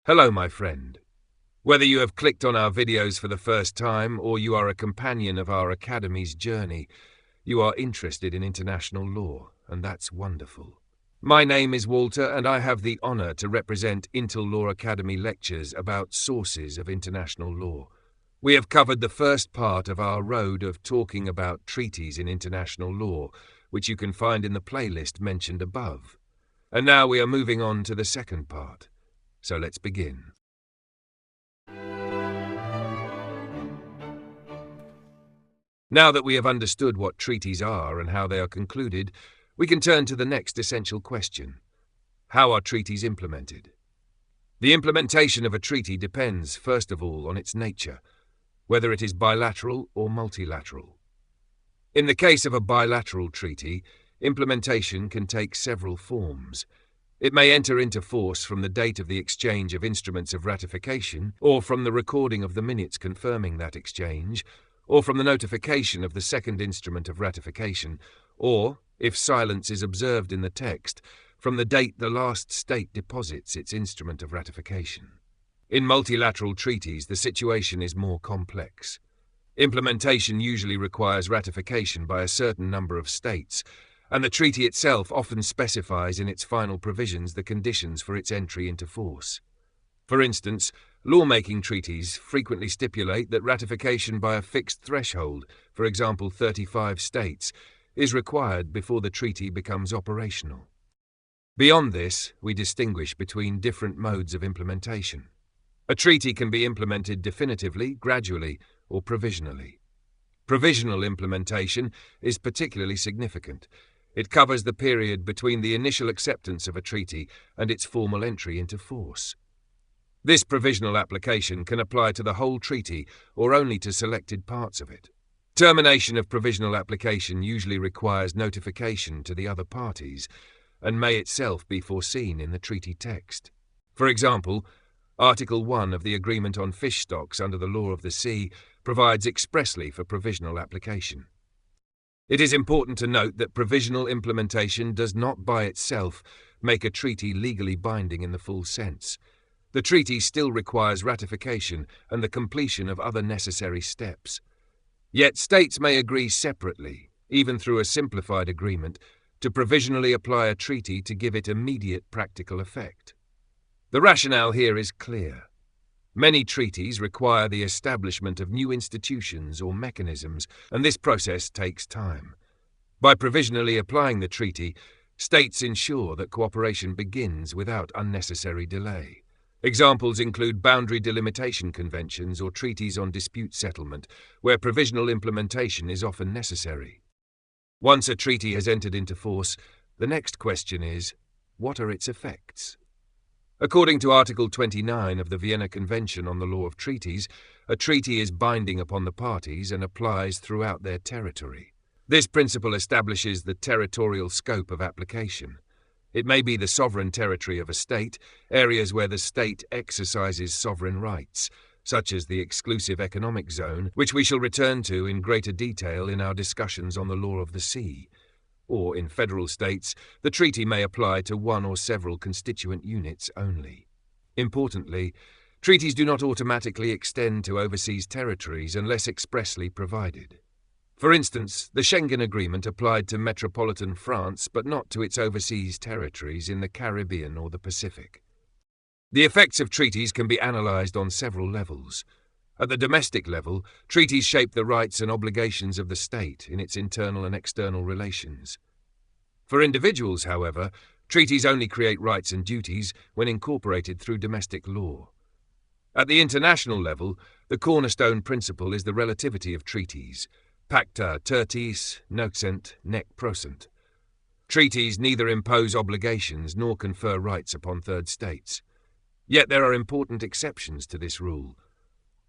Hello, my friend. Whether you have clicked on our videos for the first time or you are a companion of our Academy's journey, you are interested in international law, and that's wonderful. My name is Walter, and I have the honor to represent IntlLaw Academy lectures about sources of international law. We have covered the first part of our road of talking about treaties in international law, which you can find in the playlist mentioned above. And now we are moving on to the second part. So let's begin. Now that we have understood what treaties are and how they are concluded, we can turn to the next essential question. How are treaties implemented? The implementation of a treaty depends, first of all, on its nature, whether it is bilateral or multilateral. In the case of a bilateral treaty, implementation can take several forms. It may enter into force from the date of the exchange of instruments of ratification, or from the recording of the minutes confirming that exchange, or from the notification of the second instrument of ratification, or, if silence is observed in the text, from the date the last state deposits its instrument of ratification. In multilateral treaties, the situation is more complex. Implementation usually requires ratification by a certain number of states, and the treaty itself often specifies in its final provisions the conditions for its entry into force. For instance, lawmaking treaties frequently stipulate that ratification by a fixed threshold, for example 35 states, is required before the treaty becomes operational. Beyond this, we distinguish between different modes of implementation. A treaty can be implemented definitively, gradually, or provisionally. Provisional implementation is particularly significant. It covers the period between the initial acceptance of a treaty and its formal entry into force. This provisional application can apply to the whole treaty or only to selected parts of it. Termination of provisional application usually requires notification to the other parties and may itself be foreseen in the treaty text. For example, Article 1 of the Agreement on Fish Stocks under the Law of the Sea provides expressly for provisional application. It is important to note that provisional implementation does not by itself make a treaty legally binding in the full sense. The treaty still requires ratification and the completion of other necessary steps. Yet states may agree separately, even through a simplified agreement, to provisionally apply a treaty to give it immediate practical effect. The rationale here is clear. Many treaties require the establishment of new institutions or mechanisms, and this process takes time. By provisionally applying the treaty, states ensure that cooperation begins without unnecessary delay. Examples include boundary delimitation conventions or treaties on dispute settlement, where provisional implementation is often necessary. Once a treaty has entered into force, the next question is, what are its effects? According to Article 29 of the Vienna Convention on the Law of Treaties, a treaty is binding upon the parties and applies throughout their territory. This principle establishes the territorial scope of application. It may be the sovereign territory of a state, areas where the state exercises sovereign rights, such as the exclusive economic zone, which we shall return to in greater detail in our discussions on the law of the sea. Or, in federal states, the treaty may apply to one or several constituent units only. Importantly, treaties do not automatically extend to overseas territories unless expressly provided. For instance, the Schengen Agreement applied to metropolitan France but not to its overseas territories in the Caribbean or the Pacific. The effects of treaties can be analysed on several levels. At the domestic level, treaties shape the rights and obligations of the state in its internal and external relations. For individuals, however, treaties only create rights and duties when incorporated through domestic law. At the international level, the cornerstone principle is the relativity of treaties. Pacta tertis, nocent, nec prosent. Treaties neither impose obligations nor confer rights upon third states. Yet there are important exceptions to this rule.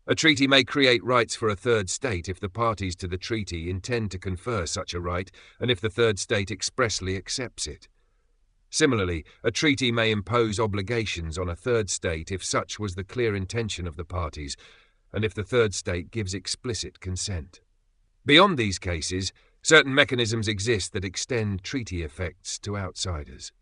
A treaty may create rights for a third state if the parties to the treaty intend to confer such a right and if the third state expressly accepts it. Similarly, a treaty may impose obligations on a third state if such was the clear intention of the parties and if the third state gives explicit consent. Beyond these cases, certain mechanisms exist that extend treaty effects to outsiders.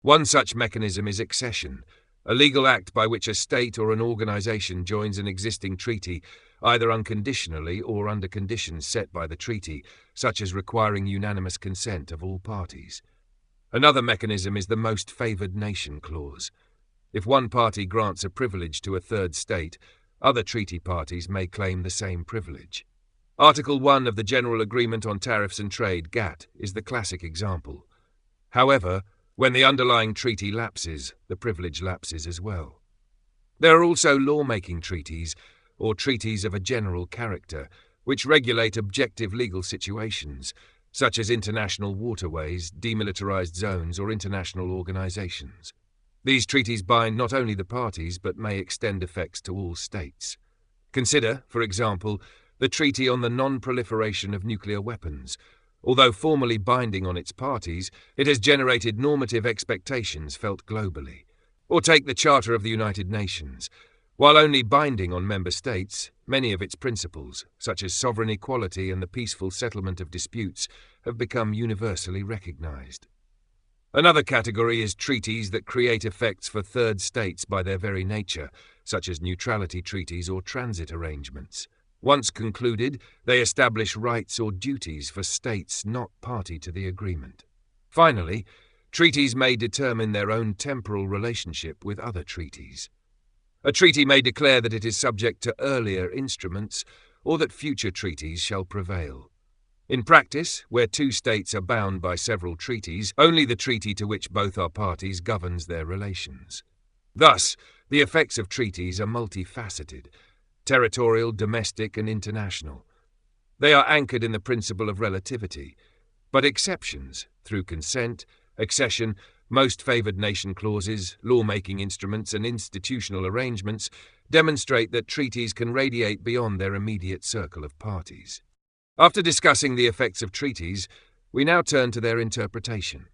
One such mechanism is accession, a legal act by which a state or an organization joins an existing treaty, either unconditionally or under conditions set by the treaty, such as requiring unanimous consent of all parties. Another mechanism is the most favored nation clause. If one party grants a privilege to a third state, other treaty parties may claim the same privilege. Article 1 of the General Agreement on Tariffs and Trade, GATT, is the classic example. However, when the underlying treaty lapses, the privilege lapses as well. There are also lawmaking treaties, or treaties of a general character, which regulate objective legal situations, such as international waterways, demilitarized zones, or international organizations. These treaties bind not only the parties, but may extend effects to all states. Consider, for example, the Treaty on the Non-Proliferation of Nuclear Weapons. Although formally binding on its parties, it has generated normative expectations felt globally. Or take the Charter of the United Nations. While only binding on member states, many of its principles, such as sovereign equality and the peaceful settlement of disputes, have become universally recognized. Another category is treaties that create effects for third states by their very nature, such as neutrality treaties or transit arrangements. Once concluded, they establish rights or duties for states not party to the agreement. Finally, treaties may determine their own temporal relationship with other treaties. A treaty may declare that it is subject to earlier instruments or that future treaties shall prevail. In practice, where two states are bound by several treaties, only the treaty to which both are parties governs their relations. Thus, the effects of treaties are multifaceted: territorial, domestic, and international. They are anchored in the principle of relativity, but exceptions, through consent, accession, most favored nation clauses, lawmaking instruments, and institutional arrangements, demonstrate that treaties can radiate beyond their immediate circle of parties. After discussing the effects of treaties, we now turn to their interpretation.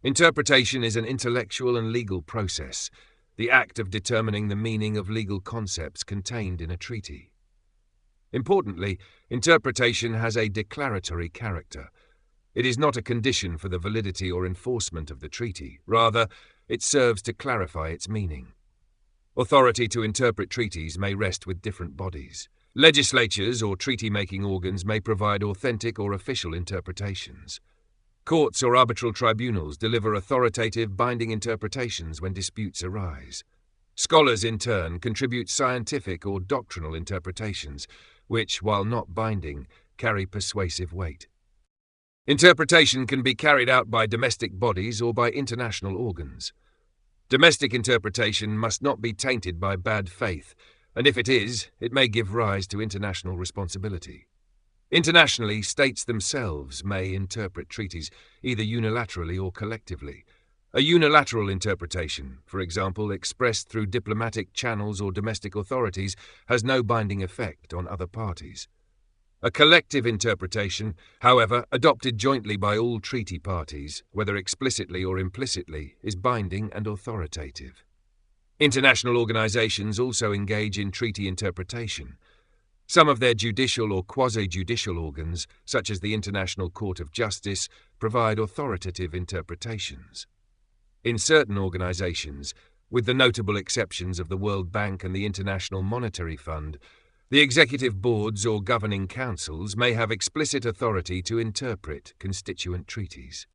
Interpretation is an intellectual and legal process, the act of determining the meaning of legal concepts contained in a treaty. Importantly, interpretation has a declaratory character. It is not a condition for the validity or enforcement of the treaty. Rather, it serves to clarify its meaning. Authority to interpret treaties may rest with different bodies. Legislatures or treaty-making organs may provide authentic or official interpretations. Courts or arbitral tribunals deliver authoritative, binding interpretations when disputes arise. Scholars, in turn, contribute scientific or doctrinal interpretations, which, while not binding, carry persuasive weight. Interpretation can be carried out by domestic bodies or by international organs. Domestic interpretation must not be tainted by bad faith, and if it is, it may give rise to international responsibility. Internationally, states themselves may interpret treaties, either unilaterally or collectively. A unilateral interpretation, for example, expressed through diplomatic channels or domestic authorities, has no binding effect on other parties. A collective interpretation, however, adopted jointly by all treaty parties, whether explicitly or implicitly, is binding and authoritative. International organizations also engage in treaty interpretation. Some of their judicial or quasi-judicial organs, such as the International Court of Justice, provide authoritative interpretations. In certain organizations, with the notable exceptions of the World Bank and the International Monetary Fund, the executive boards or governing councils may have explicit authority to interpret constituent treaties.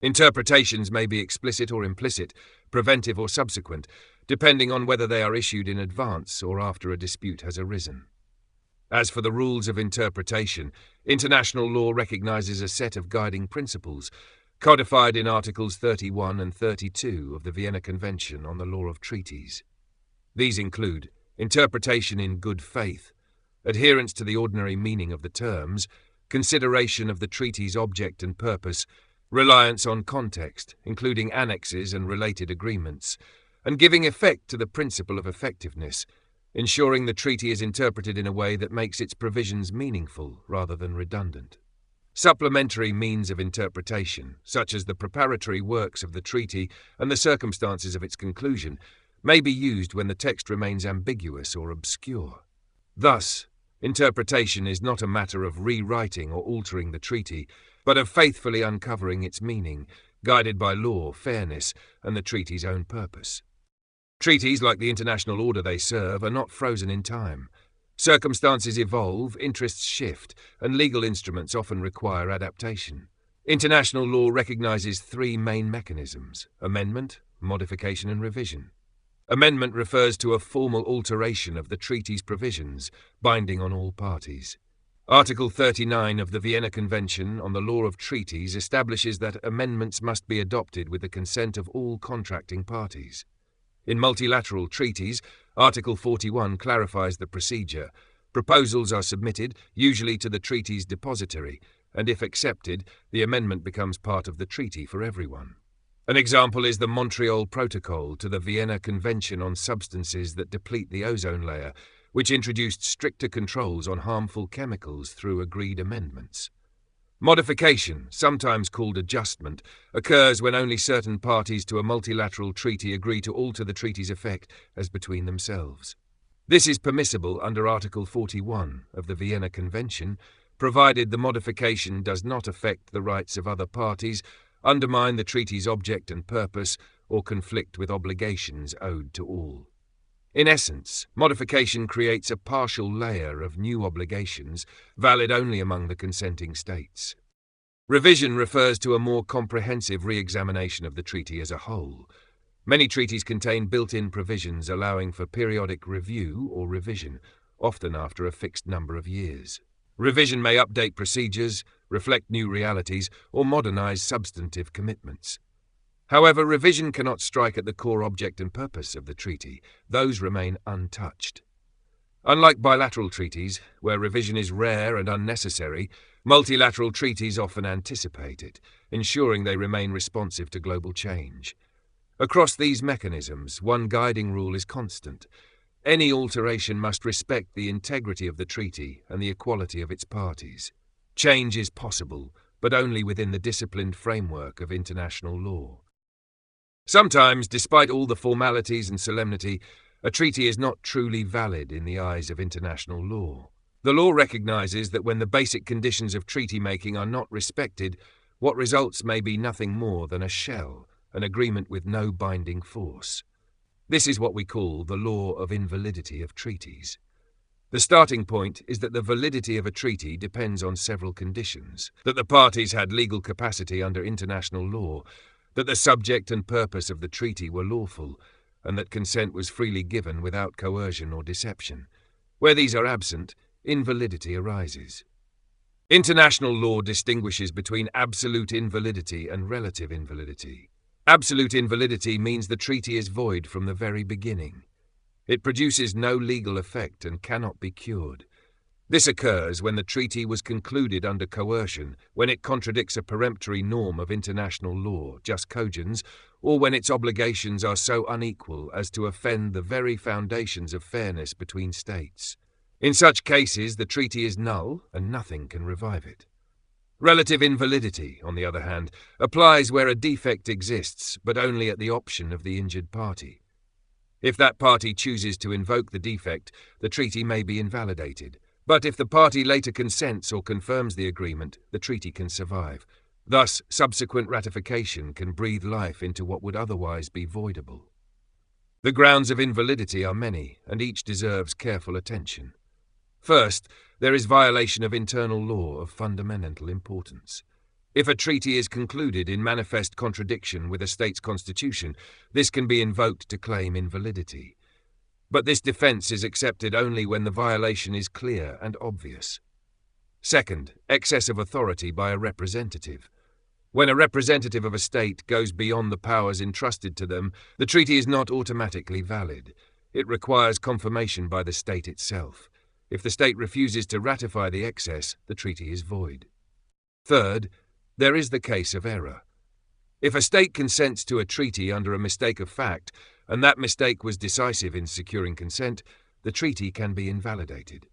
Interpretations may be explicit or implicit, preventive or subsequent, depending on whether they are issued in advance or after a dispute has arisen. As for the rules of interpretation, international law recognizes a set of guiding principles, codified in Articles 31 and 32 of the Vienna Convention on the Law of Treaties. These include interpretation in good faith, adherence to the ordinary meaning of the terms, consideration of the treaty's object and purpose, reliance on context, including annexes and related agreements, and giving effect to the principle of effectiveness, ensuring the treaty is interpreted in a way that makes its provisions meaningful rather than redundant. Supplementary means of interpretation, such as the preparatory works of the treaty and the circumstances of its conclusion, may be used when the text remains ambiguous or obscure. Thus, interpretation is not a matter of rewriting or altering the treaty, but of faithfully uncovering its meaning, guided by law, fairness, and the treaty's own purpose. Treaties, like the international order they serve, are not frozen in time. Circumstances evolve, interests shift, and legal instruments often require adaptation. International law recognizes three main mechanisms: amendment, modification, and revision. Amendment refers to a formal alteration of the treaty's provisions, binding on all parties. Article 39 of the Vienna Convention on the Law of Treaties establishes that amendments must be adopted with the consent of all contracting parties. In multilateral treaties, Article 41 clarifies the procedure. Proposals are submitted, usually to the treaty's depository, and if accepted, the amendment becomes part of the treaty for everyone. An example is the Montreal Protocol to the Vienna Convention on Substances that Deplete the Ozone Layer, which introduced stricter controls on harmful chemicals through agreed amendments. Modification, sometimes called adjustment, occurs when only certain parties to a multilateral treaty agree to alter the treaty's effect as between themselves. This is permissible under Article 41 of the Vienna Convention, provided the modification does not affect the rights of other parties, undermine the treaty's object and purpose, or conflict with obligations owed to all. In essence, modification creates a partial layer of new obligations, valid only among the consenting states. Revision refers to a more comprehensive re-examination of the treaty as a whole. Many treaties contain built-in provisions allowing for periodic review or revision, often after a fixed number of years. Revision may update procedures, reflect new realities, or modernize substantive commitments. However, revision cannot strike at the core object and purpose of the treaty. Those remain untouched. Unlike bilateral treaties, where revision is rare and unnecessary, multilateral treaties often anticipate it, ensuring they remain responsive to global change. Across these mechanisms, one guiding rule is constant. Any alteration must respect the integrity of the treaty and the equality of its parties. Change is possible, but only within the disciplined framework of international law. Sometimes, despite all the formalities and solemnity, a treaty is not truly valid in the eyes of international law. The law recognizes that when the basic conditions of treaty-making are not respected, what results may be nothing more than a shell, an agreement with no binding force. This is what we call the law of invalidity of treaties. The starting point is that the validity of a treaty depends on several conditions: that the parties had legal capacity under international law, that the subject and purpose of the treaty were lawful, and that consent was freely given without coercion or deception. Where these are absent, invalidity arises. International law distinguishes between absolute invalidity and relative invalidity. Absolute invalidity means the treaty is void from the very beginning. It produces no legal effect and cannot be cured. This occurs when the treaty was concluded under coercion, when it contradicts a peremptory norm of international law, jus cogens, or when its obligations are so unequal as to offend the very foundations of fairness between states. In such cases, the treaty is null and nothing can revive it. Relative invalidity, on the other hand, applies where a defect exists, but only at the option of the injured party. If that party chooses to invoke the defect, the treaty may be invalidated. But if the party later consents or confirms the agreement, the treaty can survive. Thus, subsequent ratification can breathe life into what would otherwise be voidable. The grounds of invalidity are many, and each deserves careful attention. First, there is violation of internal law of fundamental importance. If a treaty is concluded in manifest contradiction with a state's constitution, this can be invoked to claim invalidity. But this defense is accepted only when the violation is clear and obvious. Second, excess of authority by a representative. When a representative of a state goes beyond the powers entrusted to them, the treaty is not automatically valid. It requires confirmation by the state itself. If the state refuses to ratify the excess, the treaty is void. Third, there is the case of error. If a state consents to a treaty under a mistake of fact, and that mistake was decisive in securing consent, the treaty can be invalidated.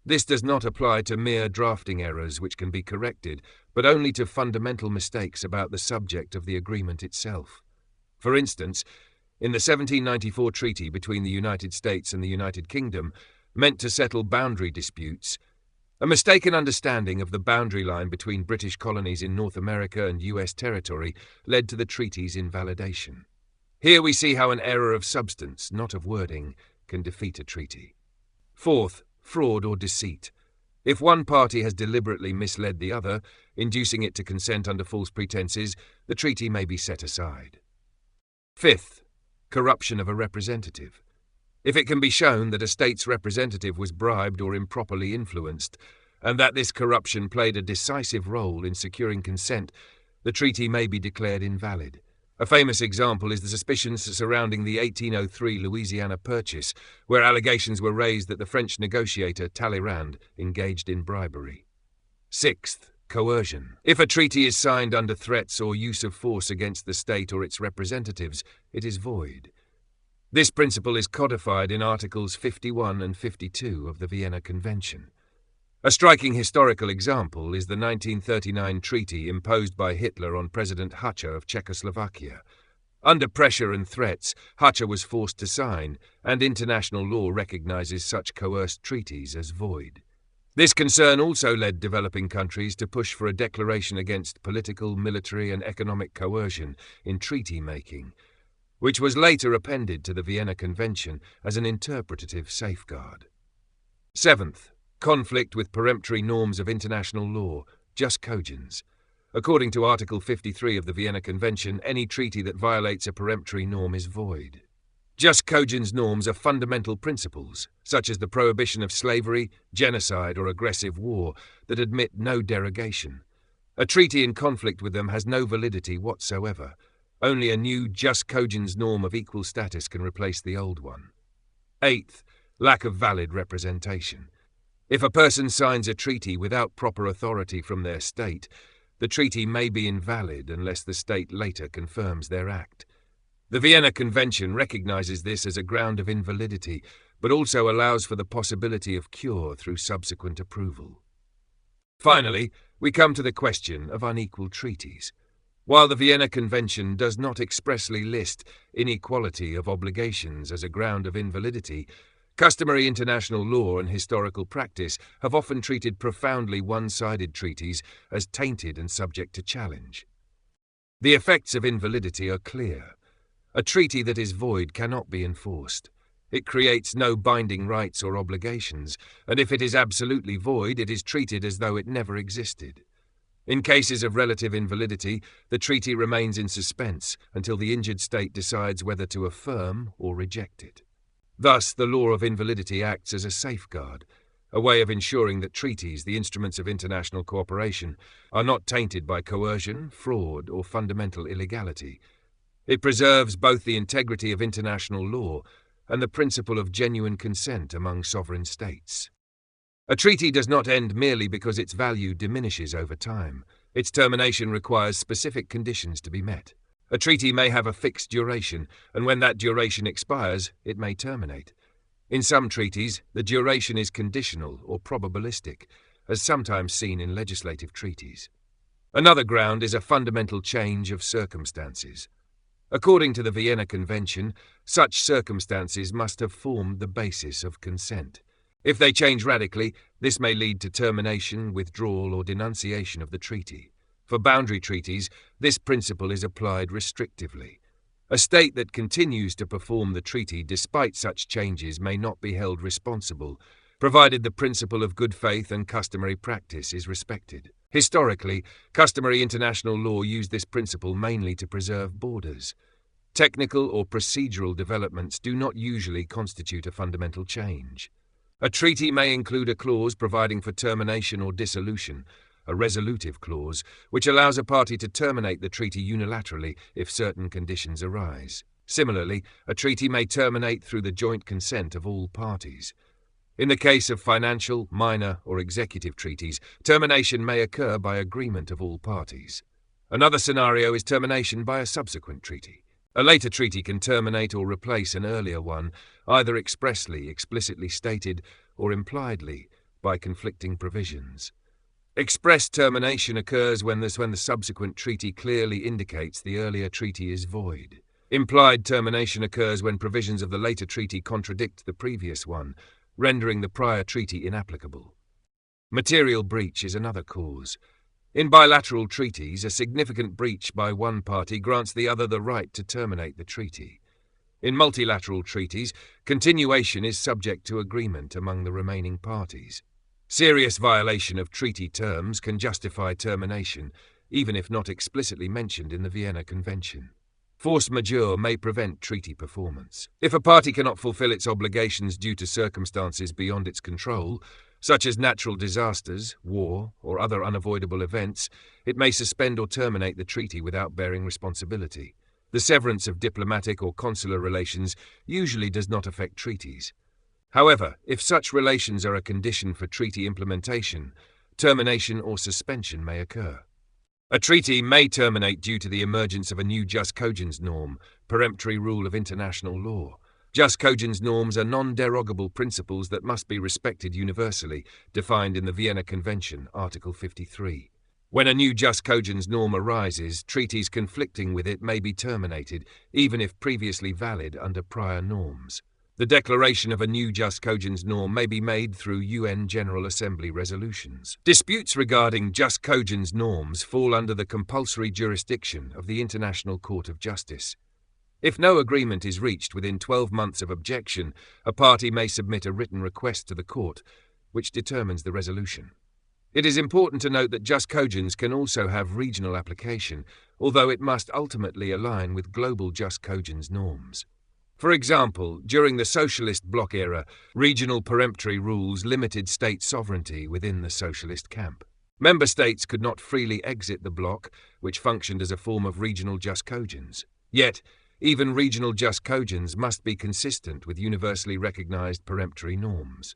This does not apply to mere drafting errors which can be corrected, but only to fundamental mistakes about the subject of the agreement itself. For instance, in the 1794 treaty between the United States and the United Kingdom, meant to settle boundary disputes, a mistaken understanding of the boundary line between British colonies in North America and US territory led to the treaty's invalidation. Here we see how an error of substance, not of wording, can defeat a treaty. Fourth, fraud or deceit. If one party has deliberately misled the other, inducing it to consent under false pretenses, the treaty may be set aside. Fifth, corruption of a representative. If it can be shown that a state's representative was bribed or improperly influenced, and that this corruption played a decisive role in securing consent, the treaty may be declared invalid. A famous example is the suspicions surrounding the 1803 Louisiana Purchase, where allegations were raised that the French negotiator Talleyrand engaged in bribery. Sixth, coercion. If a treaty is signed under threats or use of force against the state or its representatives, it is void. This principle is codified in Articles 51 and 52 of the Vienna Convention. A striking historical example is the 1939 treaty imposed by Hitler on President Hácha of Czechoslovakia. Under pressure and threats, Hácha was forced to sign, and international law recognizes such coerced treaties as void. This concern also led developing countries to push for a declaration against political, military, and economic coercion in treaty making, which was later appended to the Vienna Convention as an interpretative safeguard. Seventh, conflict with peremptory norms of international law, jus cogens. According to Article 53 of the Vienna Convention, any treaty that violates a peremptory norm is void. Jus cogens norms are fundamental principles, such as the prohibition of slavery, genocide, or aggressive war, that admit no derogation. A treaty in conflict with them has no validity whatsoever. Only a new jus cogens norm of equal status can replace the old one. Eighth, lack of valid representation. If a person signs a treaty without proper authority from their state, the treaty may be invalid unless the state later confirms their act. The Vienna Convention recognizes this as a ground of invalidity, but also allows for the possibility of cure through subsequent approval. Finally, we come to the question of unequal treaties. While the Vienna Convention does not expressly list inequality of obligations as a ground of invalidity, customary international law and historical practice have often treated profoundly one-sided treaties as tainted and subject to challenge. The effects of invalidity are clear. A treaty that is void cannot be enforced. It creates no binding rights or obligations, and if it is absolutely void, it is treated as though it never existed. In cases of relative invalidity, the treaty remains in suspense until the injured state decides whether to affirm or reject it. Thus, the law of invalidity acts as a safeguard, a way of ensuring that treaties, the instruments of international cooperation, are not tainted by coercion, fraud, or fundamental illegality. It preserves both the integrity of international law and the principle of genuine consent among sovereign states. A treaty does not end merely because its value diminishes over time. Its termination requires specific conditions to be met. A treaty may have a fixed duration, and when that duration expires, it may terminate. In some treaties, the duration is conditional or probabilistic, as sometimes seen in legislative treaties. Another ground is a fundamental change of circumstances. According to the Vienna Convention, such circumstances must have formed the basis of consent. If they change radically, this may lead to termination, withdrawal, or denunciation of the treaty. For boundary treaties, this principle is applied restrictively. A state that continues to perform the treaty despite such changes may not be held responsible, provided the principle of good faith and customary practice is respected. Historically, customary international law used this principle mainly to preserve borders. Technical or procedural developments do not usually constitute a fundamental change. A treaty may include a clause providing for termination or dissolution, a resolutive clause, which allows a party to terminate the treaty unilaterally if certain conditions arise. Similarly, a treaty may terminate through the joint consent of all parties. In the case of financial, minor, or executive treaties, termination may occur by agreement of all parties. Another scenario is termination by a subsequent treaty. A later treaty can terminate or replace an earlier one, either expressly, explicitly stated, or impliedly, by conflicting provisions. Express termination occurs when the subsequent treaty clearly indicates the earlier treaty is void. Implied termination occurs when provisions of the later treaty contradict the previous one, rendering the prior treaty inapplicable. Material breach is another cause. In bilateral treaties, a significant breach by one party grants the other the right to terminate the treaty. In multilateral treaties, continuation is subject to agreement among the remaining parties. Serious violation of treaty terms can justify termination, even if not explicitly mentioned in the Vienna Convention. Force majeure may prevent treaty performance. If a party cannot fulfill its obligations due to circumstances beyond its control, such as natural disasters, war, or other unavoidable events, it may suspend or terminate the treaty without bearing responsibility. The severance of diplomatic or consular relations usually does not affect treaties. However, if such relations are a condition for treaty implementation, termination or suspension may occur. A treaty may terminate due to the emergence of a new jus cogens norm, peremptory rule of international law. Jus cogens norms are non-derogable principles that must be respected universally, defined in the Vienna Convention, Article 53. When a new jus cogens norm arises, treaties conflicting with it may be terminated, even if previously valid under prior norms. The declaration of a new jus cogens norm may be made through UN General Assembly resolutions. Disputes regarding jus cogens norms fall under the compulsory jurisdiction of the International Court of Justice. If no agreement is reached within 12 months of objection, a party may submit a written request to the court, which determines the resolution. It is important to note that jus cogens can also have regional application, although it must ultimately align with global jus cogens norms. For example, during the socialist bloc era, regional peremptory rules limited state sovereignty within the socialist camp. Member states could not freely exit the bloc, which functioned as a form of regional jus cogens. Yet, even regional jus cogens must be consistent with universally recognized peremptory norms.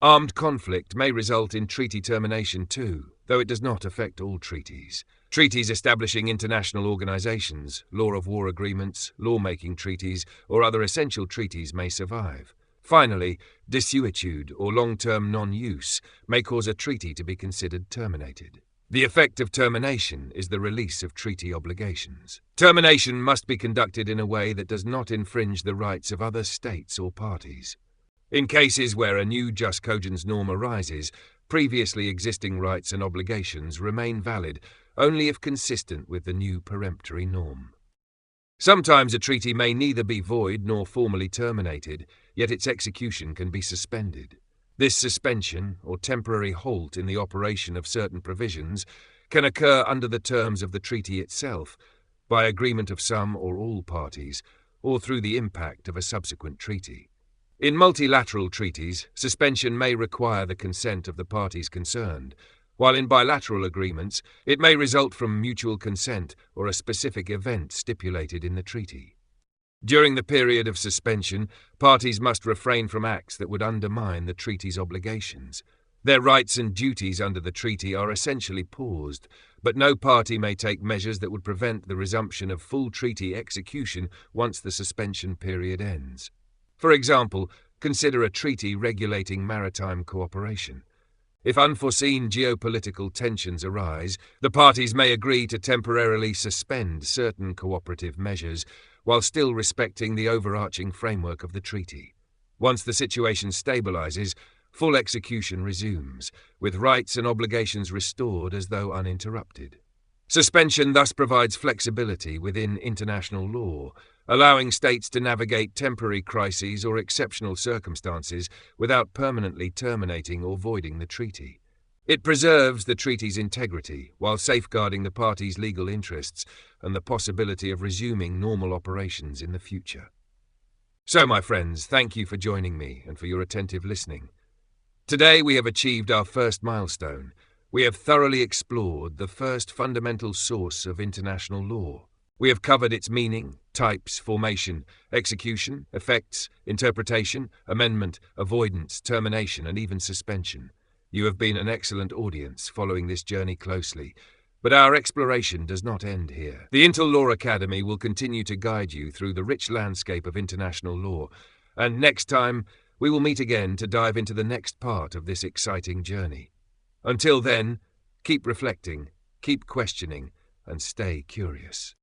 Armed conflict may result in treaty termination too, though it does not affect all treaties. Treaties establishing international organizations, law of war agreements, lawmaking treaties, or other essential treaties may survive. Finally, desuetude or long-term non-use may cause a treaty to be considered terminated. The effect of termination is the release of treaty obligations. Termination must be conducted in a way that does not infringe the rights of other states or parties. In cases where a new jus cogens norm arises, previously existing rights and obligations remain valid only if consistent with the new peremptory norm. Sometimes a treaty may neither be void nor formally terminated, yet its execution can be suspended. This suspension, or temporary halt in the operation of certain provisions, can occur under the terms of the treaty itself, by agreement of some or all parties, or through the impact of a subsequent treaty. In multilateral treaties, suspension may require the consent of the parties concerned, while in bilateral agreements, it may result from mutual consent or a specific event stipulated in the treaty. During the period of suspension, parties must refrain from acts that would undermine the treaty's obligations. Their rights and duties under the treaty are essentially paused, but no party may take measures that would prevent the resumption of full treaty execution once the suspension period ends. For example, consider a treaty regulating maritime cooperation. If unforeseen geopolitical tensions arise, the parties may agree to temporarily suspend certain cooperative measures while still respecting the overarching framework of the treaty. Once the situation stabilizes, full execution resumes, with rights and obligations restored as though uninterrupted. Suspension thus provides flexibility within international law, allowing states to navigate temporary crises or exceptional circumstances without permanently terminating or voiding the treaty. It preserves the treaty's integrity while safeguarding the parties' legal interests and the possibility of resuming normal operations in the future. So, my friends, thank you for joining me and for your attentive listening. Today we have achieved our first milestone. We have thoroughly explored the first fundamental source of international law. We have covered its meaning, types, formation, execution, effects, interpretation, amendment, avoidance, termination, and even suspension. You have been an excellent audience following this journey closely, but our exploration does not end here. The IntlLaw Academy will continue to guide you through the rich landscape of international law, and next time we will meet again to dive into the next part of this exciting journey. Until then, keep reflecting, keep questioning, and stay curious.